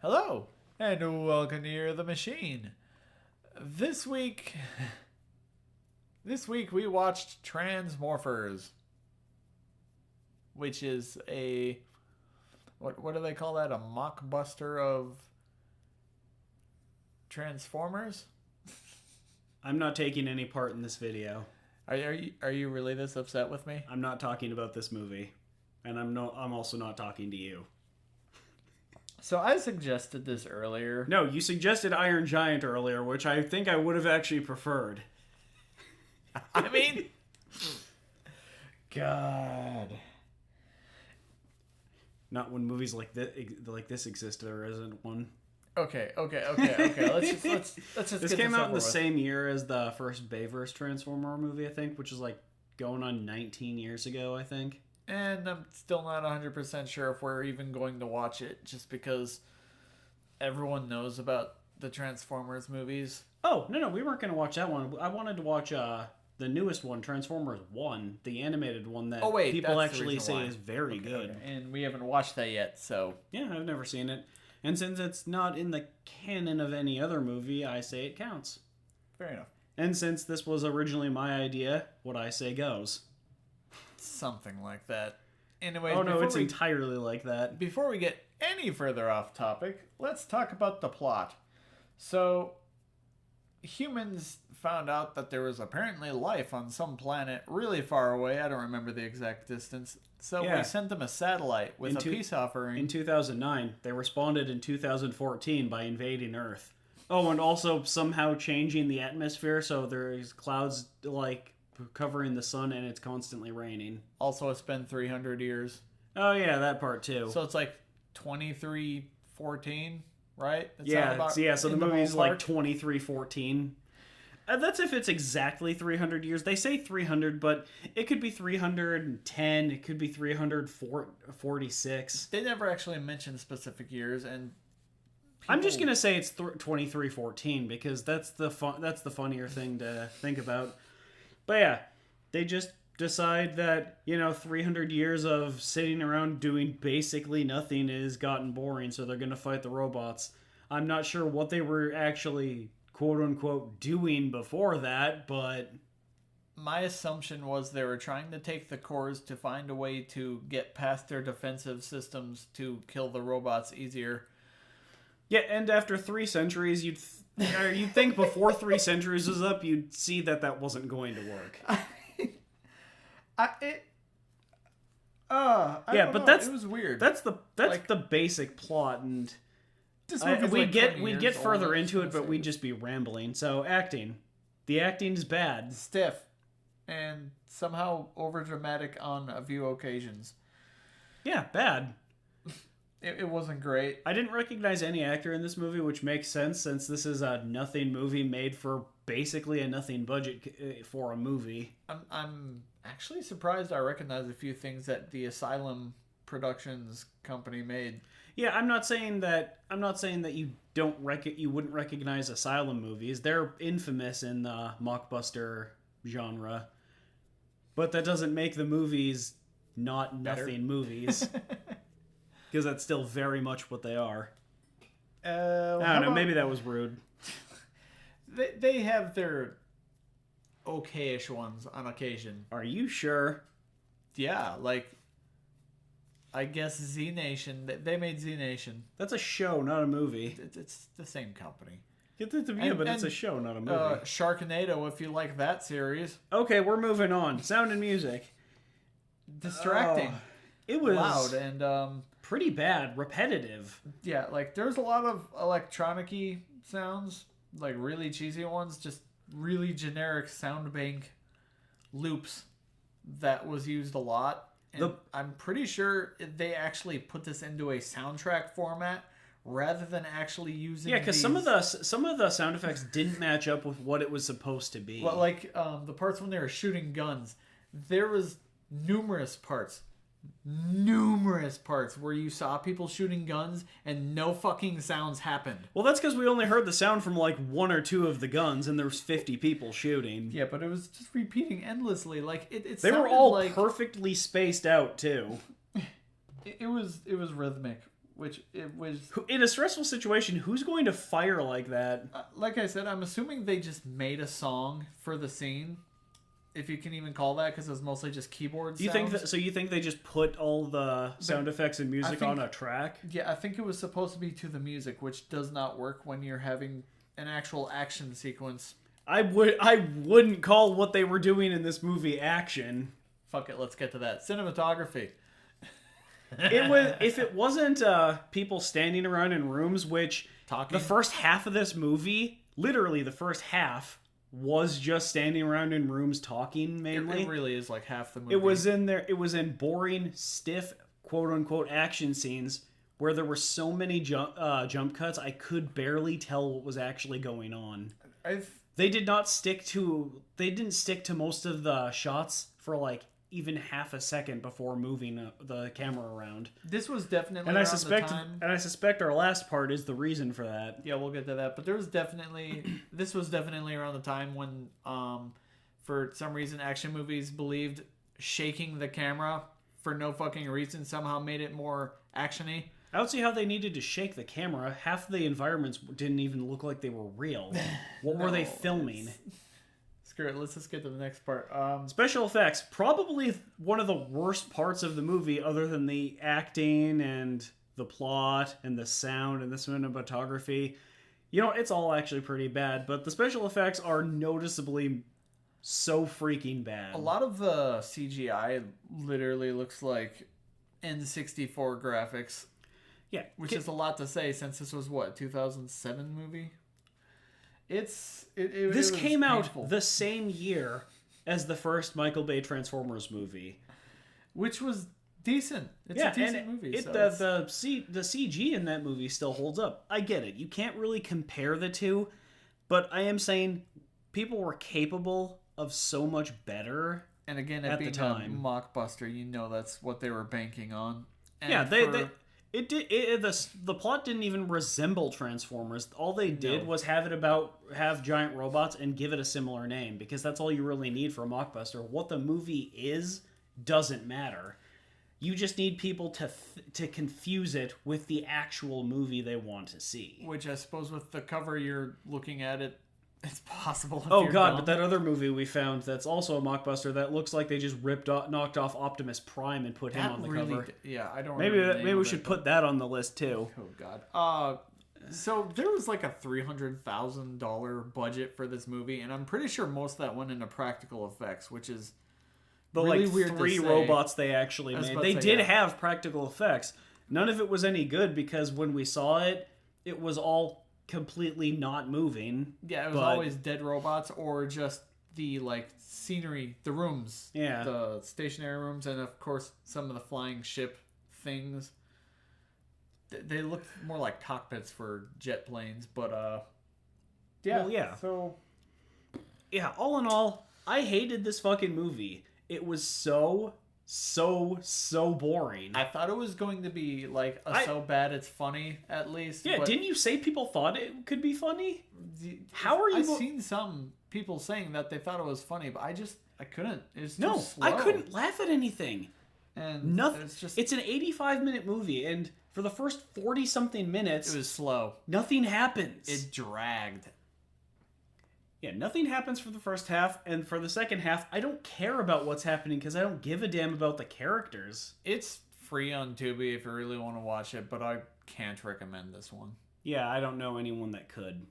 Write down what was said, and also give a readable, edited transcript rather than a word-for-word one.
Hello, and welcome to Year of the Machine. This week, we watched Transmorphers, which is a what do they call that? A mockbuster of Transformers? I'm not taking any part in this video. Are you really this upset with me? I'm not talking about this movie, and I'm also not talking to you. So I suggested this earlier. No, you suggested Iron Giant earlier, which I think I would have actually preferred. I mean, God. Not when movies like this exist. There isn't one. Okay. Let's just This get came out in the with. same year as the first Bayverse Transformer movie, I think, which is like going on 19 years ago, I think. And I'm still not 100% sure if we're even going to watch it, just because everyone knows about the Transformers movies. Oh, no, we weren't going to watch that one. I wanted to watch the newest one, Transformers 1, the animated one that people actually say is very good. Okay. And we haven't watched that yet, so... Yeah, I've never seen it. And since it's not in the canon of any other movie, I say it counts. Fair enough. And since this was originally my idea, what I say goes. Something like that. Anyway, oh no, it's entirely like that. Before we get any further off topic, let's talk about the plot. So, humans found out that there was apparently life on some planet really far away. I don't remember the exact distance. So we sent them a satellite with a peace offering. In 2009. They responded in 2014 by invading Earth. Oh, and also somehow changing the atmosphere so there's clouds like covering the sun and it's constantly raining. Also, it's been 300 years. Oh yeah, that part too. So it's like 2314, right? So the movie's like 2314. That's if it's exactly 300 years. They say 300, but it could be 310. It could be 346. They never actually mentioned specific years, and I'm just gonna say it's 2314 because that's the funnier thing to think about. But yeah, they just decide that 300 years of sitting around doing basically nothing has gotten boring, so they're gonna fight the robots. I'm not sure what they were actually quote unquote doing before that, but my assumption was they were trying to take the cores to find a way to get past their defensive systems to kill the robots easier. Yeah, and after 3 centuries, you'd think before 3 centuries was up, you'd see that wasn't going to work. It was weird. That's the basic plot, and we'd get further into it, but we'd just be rambling. So the acting is bad, stiff, and somehow overdramatic on a few occasions. Yeah, bad. It wasn't great. I didn't recognize any actor in this movie, which makes sense since this is a nothing movie made for basically a nothing budget for a movie. I'm actually surprised I recognize a few things that the Asylum Productions company made. Yeah, I'm not saying that you wouldn't recognize Asylum movies. They're infamous in the mockbuster genre. But that doesn't make the movies not nothing movies. Because that's still very much what they are. I don't know. Maybe that was rude. They have their okay-ish ones on occasion. Are you sure? Yeah, like, I guess Z Nation. They made Z Nation. That's a show, not a movie. It's the same company. But it's a show, not a movie. Sharknado, if you like that series. Okay, we're moving on. Sound and music. Distracting. It was loud and pretty bad, repetitive. Yeah, like there's a lot of electronic-y sounds, like really cheesy ones, just really generic sound bank loops that was used a lot. And I'm pretty sure they actually put this into a soundtrack format rather than actually using. Yeah, because some of the sound effects didn't match up with what it was supposed to be. Well, like the parts when they were shooting guns, there was numerous parts where you saw people shooting guns and no fucking sounds happened. Well, that's because we only heard the sound from like 1 or 2 of the guns, and there was 50 people shooting. Yeah, but it was just repeating endlessly. Like they were all perfectly spaced out too. It was rhythmic which it was... In a stressful situation, who's going to fire like that? Like I said, I'm assuming they just made a song for the scene, if you can even call that, because it was mostly just keyboard sounds. You think they just put all the sound effects and music on a track? Yeah, I think it was supposed to be to the music, which does not work when you're having an actual action sequence. I wouldn't call what they were doing in this movie action. Fuck it, let's get to that. Cinematography. If it wasn't people standing around in rooms, which Talking. The first half of this movie, literally the first half, was just standing around in rooms talking mainly. It really is like half the movie. It was in boring, stiff, quote unquote action scenes where there were so many jump cuts I could barely tell what was actually going on. They didn't stick to most of the shots for like even half a second before moving the camera around. This was definitely and I suspect our last part is the reason for that. Yeah, we'll get to that. But this was definitely around the time when for some reason action movies believed shaking the camera for no fucking reason somehow made it more actiony. I don't see how they needed to shake the camera. Half the environments didn't even look like they were real. What were they filming? Screw it. Let's just get to the next part. Special effects. Probably one of the worst parts of the movie, other than the acting and the plot and the sound and the cinematography. You know, it's all actually pretty bad, but the special effects are noticeably so freaking bad. A lot of the CGI literally looks like N64 graphics. Yeah. Which is a lot to say since this was, 2007 movie? This came painful. out the same year as the first Michael Bay Transformers movie. Which was decent. It's a decent movie. The CG in that movie still holds up. I get it. You can't really compare the two, but I am saying people were capable of so much better. And again, at being a mockbuster, you know that's what they were banking on. And yeah, the plot didn't even resemble Transformers. All they did was have giant robots and give it a similar name, because that's all you really need for a mockbuster. What the movie is doesn't matter. You just need people to confuse it with the actual movie they want to see. Which I suppose with the cover you're looking at it's possible. But that other movie we found that's also a mockbuster that looks like they just knocked off Optimus Prime and put him on the cover. Yeah, I don't. Maybe we should put that on the list too. Oh God. So there was like a $300,000 budget for this movie, and I'm pretty sure most of that went into practical effects, which is really weird. 3 robots they actually made. They did have practical effects. None of it was any good because when we saw it, it was all completely not moving. Yeah, it was always dead robots or just the scenery, the rooms, the stationary rooms, and of course some of the flying ship things. They look more like cockpits for jet planes, but So all in all, I hated this fucking movie. It was so boring. I thought it was going to be so bad it's funny, at least. Yeah, didn't you say people thought it could be funny? How are you? I've seen some people saying that they thought it was funny, but I couldn't. It's too slow. I couldn't laugh at anything. And nothing. It's an 85-minute movie, and for the first 40-something minutes, it was slow. Nothing happens. It dragged. Yeah, nothing happens for the first half, and for the second half, I don't care about what's happening because I don't give a damn about the characters. It's free on Tubi if you really want to watch it, but I can't recommend this one. Yeah, I don't know anyone that could.